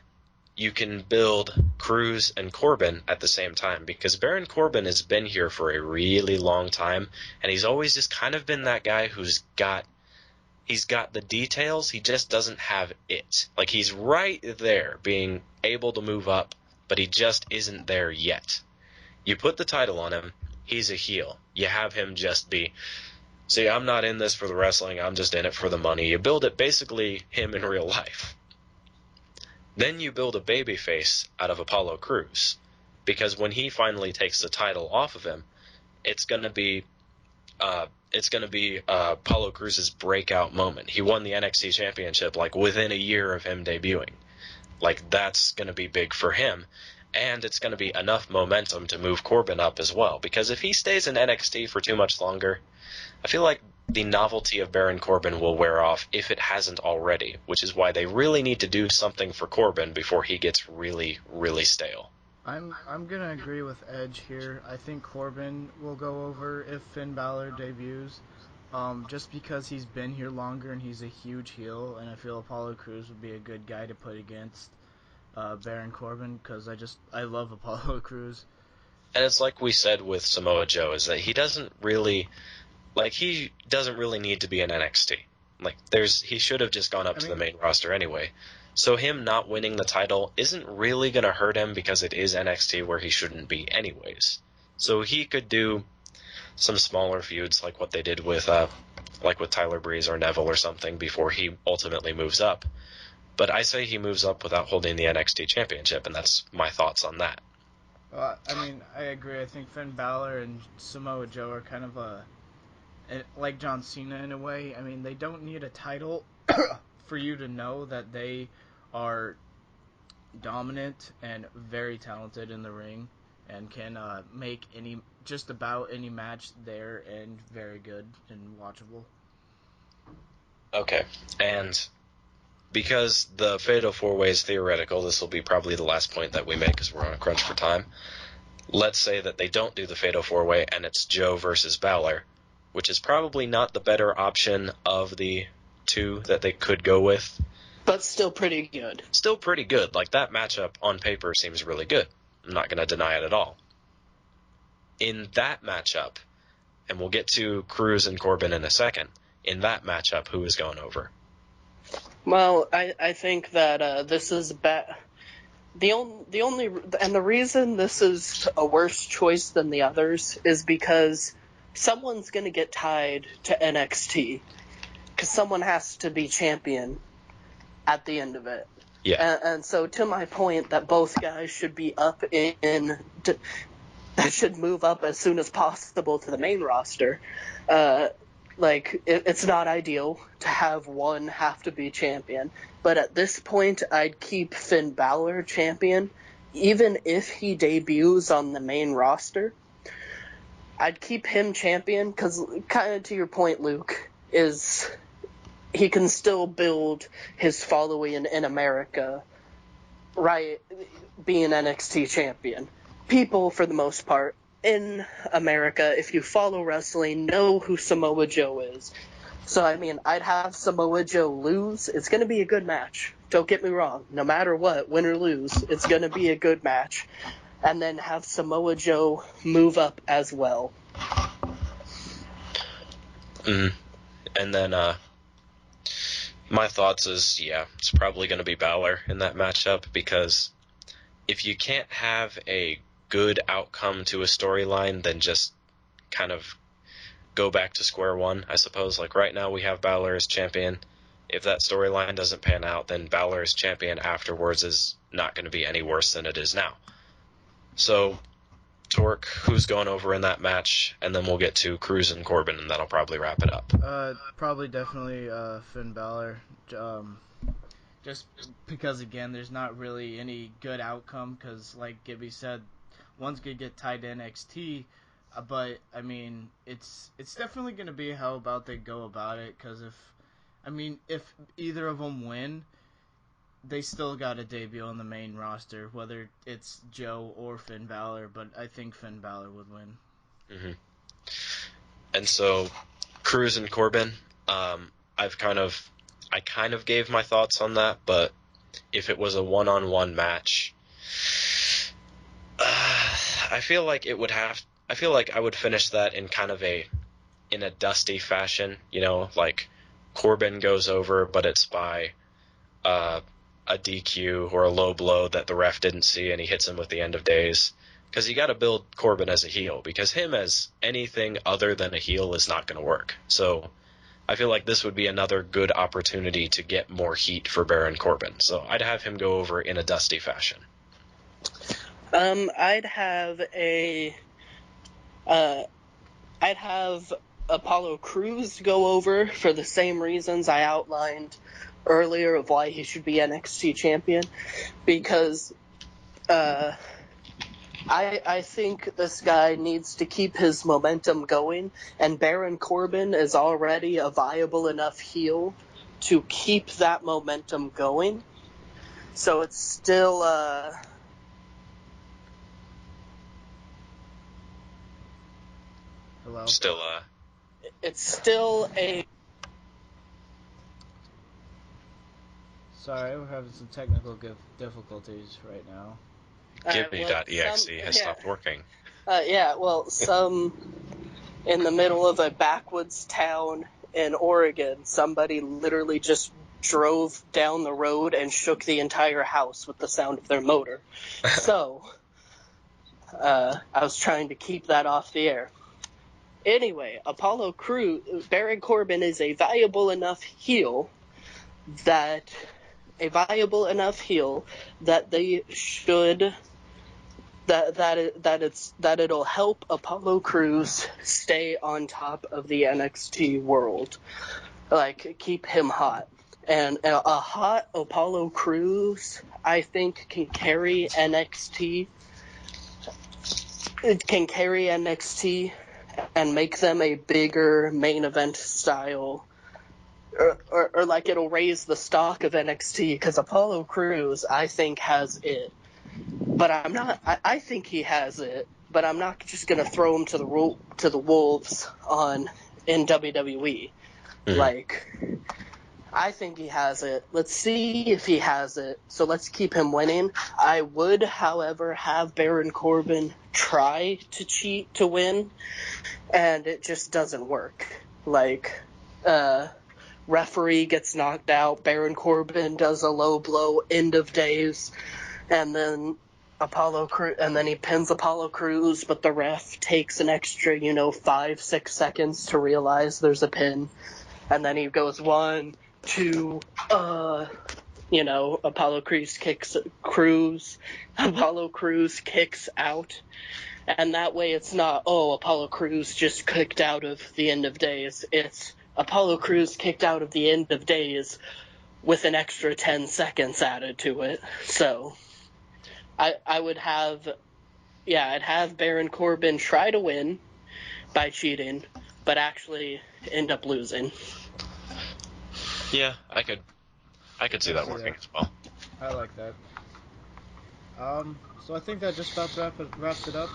you can build Cruz and Corbin at the same time, because Baron Corbin has been here for a really long time, and he's always just kind of been that guy he's got the details, he just doesn't have it. Like, he's right there, being able to move up, but he just isn't there yet. You put the title on him, he's a heel. You have him just be, see, I'm not in this for the wrestling, I'm just in it for the money. You build it basically him in real life. Then you build a babyface out of Apollo Crews, because when he finally takes the title off of him, it's gonna be Apollo Crews' breakout moment. He won the NXT Championship like within a year of him debuting. Like, that's gonna be big for him, and it's gonna be enough momentum to move Corbin up as well. Because if he stays in NXT for too much longer, I feel like the novelty of Baron Corbin will wear off if it hasn't already, which is why they really need to do something for Corbin before he gets really, really stale. I'm gonna agree with Edge here. I think Corbin will go over if Finn Balor debuts, just because he's been here longer and he's a huge heel, and I feel Apollo Crews would be a good guy to put against Baron Corbin, because I love Apollo Crews. And it's like we said with Samoa Joe, is that he doesn't really need to be in NXT. Like, he should have just gone up to the main roster anyway. So him not winning the title isn't really going to hurt him, because it is NXT where he shouldn't be anyways. So he could do some smaller feuds like what they did with Tyler Breeze or Neville or something before he ultimately moves up. But I say he moves up without holding the NXT Championship, and that's my thoughts on that. I agree. I think Finn Balor and Samoa Joe are kind of like John Cena in a way. I mean, they don't need a title for you to know that they are dominant and very talented in the ring, and can make just about any match there and very good and watchable. Okay, and because the Fatal 4-Way is theoretical, this will be probably the last point that we make because we're on a crunch for time. Let's say that they don't do the Fatal 4-Way and it's Joe versus Balor, which is probably not the better option of the two that they could go with. But still pretty good. Still pretty good. Like, that matchup on paper seems really good. I'm not going to deny it at all. In that matchup, and we'll get to Cruz and Corbin in a second, in that matchup, who is going over? Well, I think that this is the only and the reason this is a worse choice than the others is because someone's going to get tied to NXT, because someone has to be champion at the end of it. Yeah. And so, to my point that both guys should be up that should move up as soon as possible to the main roster. It's not ideal to have one have to be champion, but at this point, I'd keep Finn Balor champion, even if he debuts on the main roster. I'd keep him champion, because, kind of to your point, Luke, is he can still build his following in America, right, being NXT champion. People, for the most part, in America, if you follow wrestling, know who Samoa Joe is. So, I mean, I'd have Samoa Joe lose. It's going to be a good match. Don't get me wrong. No matter what, win or lose, it's going to be a good match. And then have Samoa Joe move up as well. And then, my thoughts is, it's probably going to be Balor in that matchup, because if you can't have a good outcome to a storyline, then just kind of go back to square one, I suppose. Like, right now we have Balor as champion. If that storyline doesn't pan out, then Balor as champion afterwards is not going to be any worse than it is now. So, Torque, who's going over in that match, and then we'll get to Cruz and Corbin, and that'll probably wrap it up. Probably definitely Finn Balor. Just because, again, there's not really any good outcome, because, like Gibby said, one's going to get tied to NXT, but, I mean, it's definitely going to be how about they go about it, because if either of them win, they still got to debut on the main roster, whether it's Joe or Finn Balor, but I think Finn Balor would win. Mm-hmm. And so, Cruz and Corbin, I kind of gave my thoughts on that, but if it was a one-on-one match, I feel like I would finish that in kind of in a dusty fashion, like Corbin goes over, but it's by a DQ or a low blow that the ref didn't see, and he hits him with the end of days. Because you got to build Corbin as a heel, because him as anything other than a heel is not going to work. So I feel like this would be another good opportunity to get more heat for Baron Corbin. So I'd have him go over in a dusty fashion. I'd have Apollo Crews go over for the same reasons I outlined earlier of why he should be NXT champion, because I think this guy needs to keep his momentum going, and Baron Corbin is already a viable enough heel to keep that momentum going. So it's still Hello? it's still a Sorry, we're having some technical difficulties right now. Gibby.exe has stopped working. Some in the middle of a backwoods town in Oregon, somebody literally just drove down the road and shook the entire house with the sound of their motor. So, I was trying to keep that off the air. Anyway, Baron Corbin is a viable enough heel that they should that it'll help Apollo Crews stay on top of the NXT world, like keep him hot. And a hot Apollo Crews, I think, can carry NXT. It can carry NXT and make them a bigger main event style. Or like it'll raise the stock of NXT, because Apollo Crews, I think, has it. But I think he has it, but I'm not just going to throw him to the wolves in WWE. Mm-hmm. Like, I think he has it. Let's see if he has it. So let's keep him winning. I would, however, have Baron Corbin try to cheat to win, and it just doesn't work. Like, referee gets knocked out, Baron Corbin does a low blow, end of days, and then he pins Apollo Crews, but the ref takes an extra, 5-6 seconds to realize there's a pin, and then he goes 1, 2, Apollo Crews kicks out, and that way it's not, Apollo Crews just kicked out of the end of days. It's Apollo Crews kicked out of the end of days with an extra 10 seconds added to it. So I'd have Baron Corbin try to win by cheating, but actually end up losing. Yeah, I could see that working as well. I like that. So I think that just about wraps it up.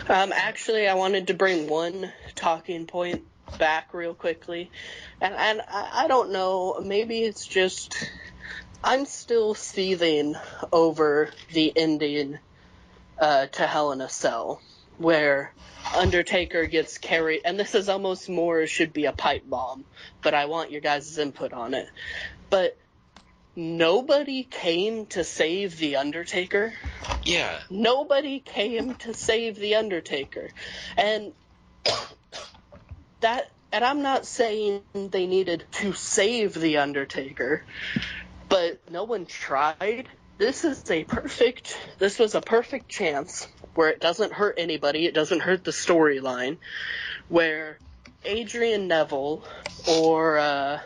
Actually, I wanted to bring one talking point back real quickly, and I don't know, maybe it's just I'm still seething over the ending to Hell in a Cell, where Undertaker gets carried, and this is almost more should be a pipe bomb, but I want your guys' input on it. But nobody came to save the Undertaker. Yeah. Nobody came to save the Undertaker. And I'm not saying they needed to save the Undertaker, but no one tried. This was a perfect chance where it doesn't hurt anybody, it doesn't hurt the storyline, where Adrian Neville or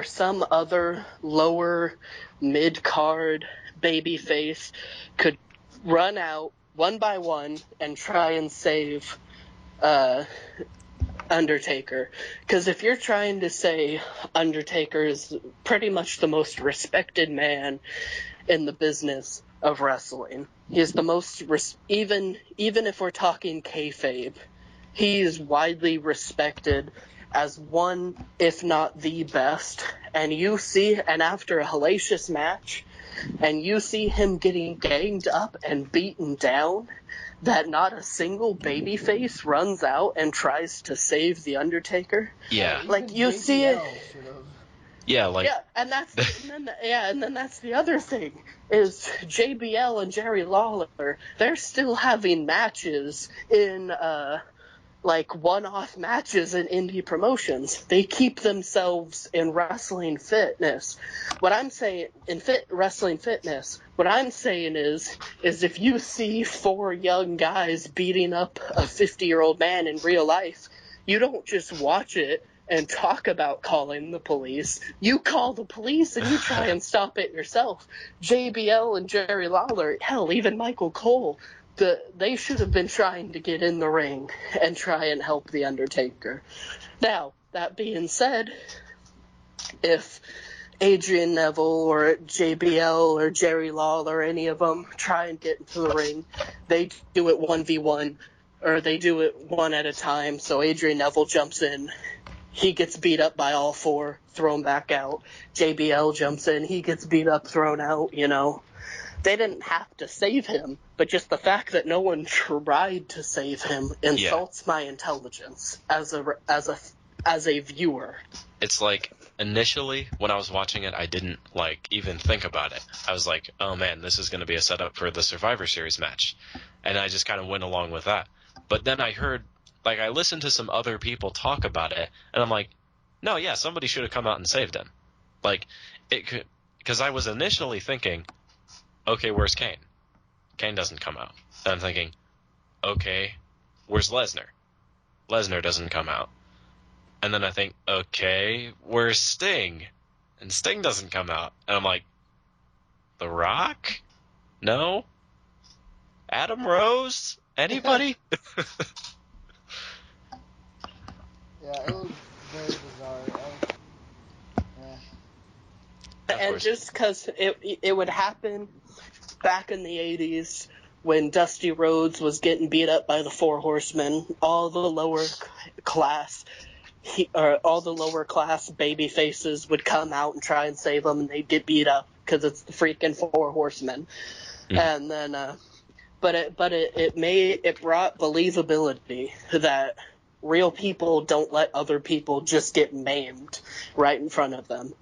some other lower mid-card babyface could run out one by one and try and save Undertaker. Because if you're trying to say Undertaker is pretty much the most respected man in the business of wrestling, he's the most even if we're talking kayfabe, he is widely respected as one, if not the best. And after a hellacious match, and you see him getting ganged up and beaten down, that not a single babyface runs out and tries to save the Undertaker. Yeah. Like, you see it. Yeah, like... Yeah, and then that's the other thing, is JBL and Jerry Lawler, they're still having matches in, like, one-off matches in indie promotions. They keep themselves in wrestling fitness. What I'm saying, wrestling fitness, what I'm saying is if you see 4 young guys beating up a 50-year-old man in real life, you don't just watch it and talk about calling the police. You call the police and you try and stop it yourself. JBL and Jerry Lawler, hell, even Michael Cole, they should have been trying to get in the ring and try and help The Undertaker. Now, that being said, if Adrian Neville or JBL or Jerry Lawler or any of them try and get into the ring, they do it 1v1, or they do it one at a time. So Adrian Neville jumps in, he gets beat up by all 4, thrown back out. JBL jumps in, he gets beat up, thrown out, you know. They didn't have to save him, but just the fact that no one tried to save him insults my intelligence as a viewer. It's like, initially, when I was watching it, I didn't, like, even think about it. I was like, oh man, this is going to be a setup for the Survivor Series match. And I just kind of went along with that. But then I heard, like, I listened to some other people talk about it, and I'm like, no, yeah, somebody should have come out and saved him. Like, it could, because I was initially thinking, okay, where's Kane? Kane doesn't come out. And I'm thinking, okay, where's Lesnar? Lesnar doesn't come out. And then I think, okay, where's Sting? And Sting doesn't come out. And I'm like, The Rock? No? Adam Rose? Anybody? Yeah, it was very bizarre. And just because it would happen back in the 80s when Dusty Rhodes was getting beat up by the 4 Horsemen, all the lower class baby faces would come out and try and save them, and they'd get beat up because it's the freaking 4 Horsemen. And then, but it brought believability that real people don't let other people just get maimed right in front of them.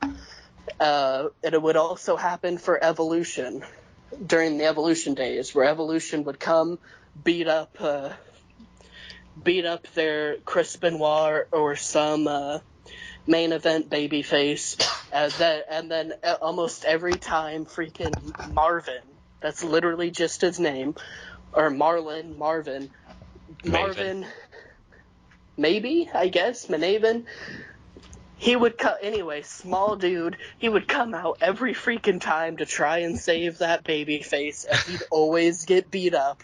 And it would also happen for Evolution during the Evolution days, where Evolution would come, beat up their Chris Benoit or some main event babyface, and then almost every time freaking Marvin, that's literally just his name, or Marvin, maybe, I guess, Manavin. He would small dude, he would come out every freaking time to try and save that babyface, and he'd always get beat up.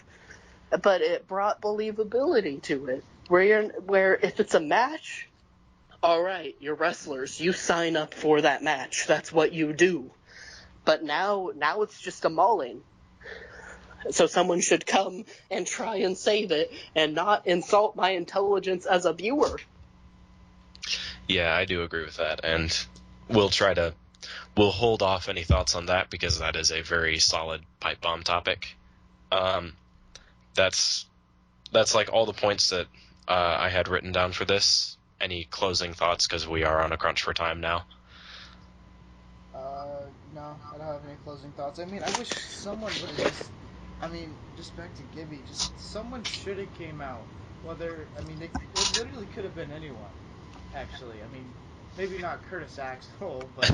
But it brought believability to it, where if it's a match, all right, you're wrestlers, you sign up for that match, that's what you do. But now it's just a mauling. So someone should come and try and save it and not insult my intelligence as a viewer. Yeah, I do agree with that, and we'll hold off any thoughts on that because that is a very solid pipe bomb topic. That's like all the points that I had written down for this. Any closing thoughts, because we are on a crunch for time now? No, I don't have any closing thoughts. I mean, I wish someone would have just back to Gibby, just someone should have came out. It literally could have been anyone, actually. I mean, maybe not Curtis Axel, but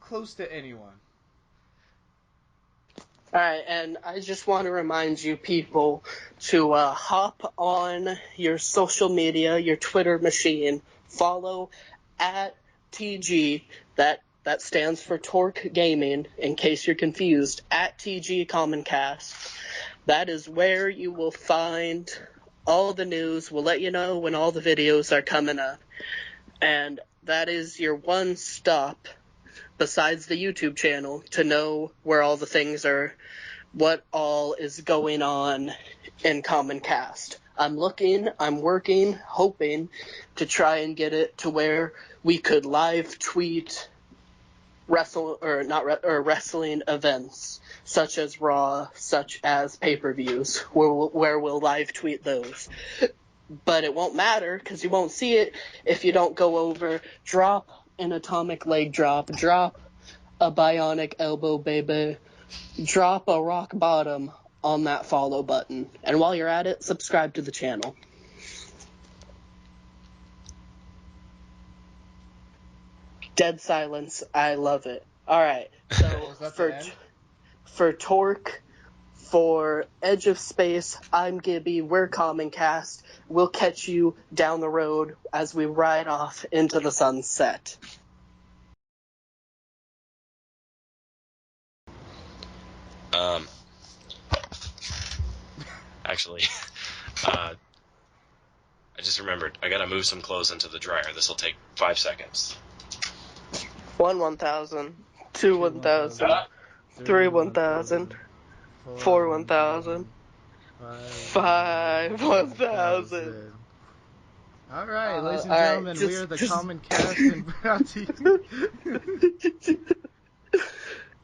close to anyone. Alright, and I just want to remind you people to hop on your social media, your Twitter machine, follow at TG, that stands for Torque Gaming, in case you're confused, at TG Commoncast. That is where you will find all the news. We'll let you know when all the videos are coming up. And that is your one stop, besides the YouTube channel, to know where all the things are, what all is going on in Common Cast. I'm working, hoping to try and get it to where we could live tweet wrestling events, such as Raw, such as pay-per-views, where we'll live tweet those. But it won't matter, because you won't see it if you don't go over, drop an atomic leg drop, drop a bionic elbow baby, drop a rock bottom on that follow button. And while you're at it, subscribe to the channel. Dead silence. I love it. Alright, so Was that the end? for Torque, for Edge of Space, I'm Gibby, we're Common Cast. We'll catch you down the road as we ride off into the sunset. Actually, I just remembered. I gotta move some clothes into the dryer. This will take 5 seconds. 1,000, 2 1,000, 3 1,000, 4 1,000, 5 1,000. All right, ladies and all right, gentlemen, we are the just- Common Cast and brought to you.